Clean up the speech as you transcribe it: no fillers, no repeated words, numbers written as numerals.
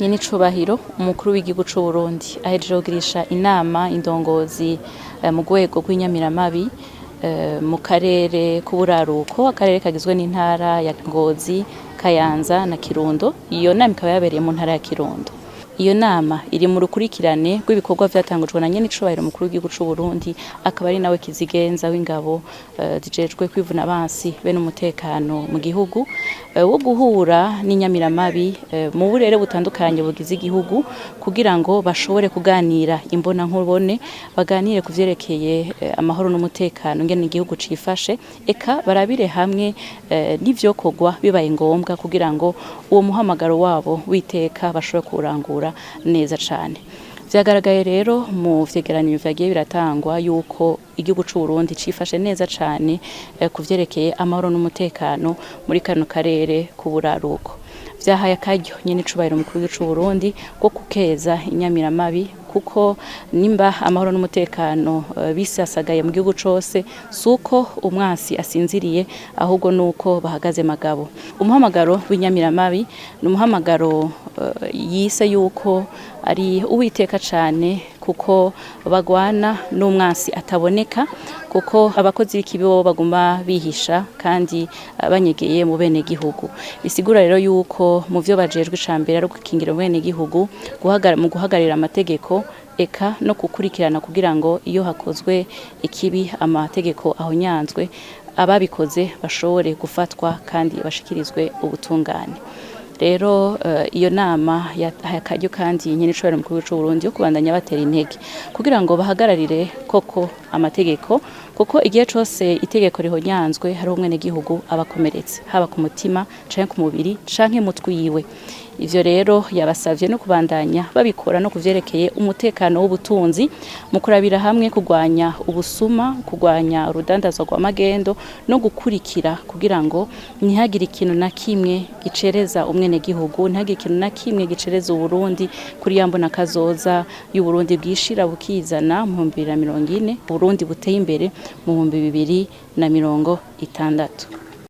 Nyenicubahiro umukuru w'igihugu c'u Burundi ahejeje kugirisha inama indongozi mu rwego rw'inyamiramabi mu karere k'uburaruko, akarere kagizwe n'intara ya Ngozi, Kayanza na Kirundo. Iyo nama ikaba yabereye mu ntara ya Kirundo. Iyo nama iri mu rukurikirane rw'ibikorwa vyatangujwe na Nyenicubahiro umukuru w'igihugu c'u Burundi, akaba ari nawe kizigenza w'ingabo zijejwe kwivuna abansi be n'umutekano mu gihugu, wo guhura n'inyamiramabi mu burere butandukanye bugize igihugu kugira ngo bashobore kuganira imbona nkubone, baganire ku vyerekeye amahoro n'umutekano ngene igihugu cifashe, eka barabire hamwe n'ivyokorwa bibaye ngombwa kugira ngo uwo muhamagaro wabo witeka bashobore kurangura neza cane. Vyagaragaye rero mu vyegeranyo vyagiye biratangwa yuko igihugu c'u Burundi cifashe neza cane ku vyerekeye amahoro n'umutekano muri kano karere k'uburaruko. Vyahaye akaryo Nyenicubahiro umukuru w'igihugu c'u Burundi ko kukeza inyamiramabi, kuko nimba amahoro n'umutekano bisasagaye mu gihugu cose, suko umwansi asinziriye, ahubwo nuko bahagaze magabo. Umuhamagaro w'inyamiramabi ni umuhamagaro yise yuko ari uwiteka cane, kuko bagwana n'umwansi ataboneka, kuko abakozi b'ikibi bo baguma bihisha kandi banyegeye mu bene gihugu. Bisigura rero yuko mu vyo bajejwe icambere ari gukingira bene gihugu, mu guhagarira amategeko, eka no kukurikirana kugira ngo iyo hakozwe ikibi amategeko ahonyanzwe, ababikoze bashobore gufatwa kandi bashikirizwe ubutungane. Rero iyo nama yahaye akaryo kandi Nyenicubahiro umukuru w'igihugu c'u Burundi yo kubandanya batera intege kugira ngo bahagararire koko amategeko, kuko igihe cose itegeko rihonyanzwe hari umwene gihugu abakomeretse, haba ku mutima canke ku mubiri canke mutwe yiwe. Ivyo rero yabasavye no kubandanya babikora no kuvyerekeye umutekano w'ubutunzi, mu kurabira hamwe kugwanya ubusuma, kugwanya urudandazwa rw'amagendo no gukurikira kugira ngo ntihagire ikintu na kimwe gicereza umwene gihugu, ntihagire ikintu na kimwe gicereza Uburundi kuri yambona kazoza y'Uburundi bwishira bukizana mu 2040, Uburundi buteye imbere mu 2060.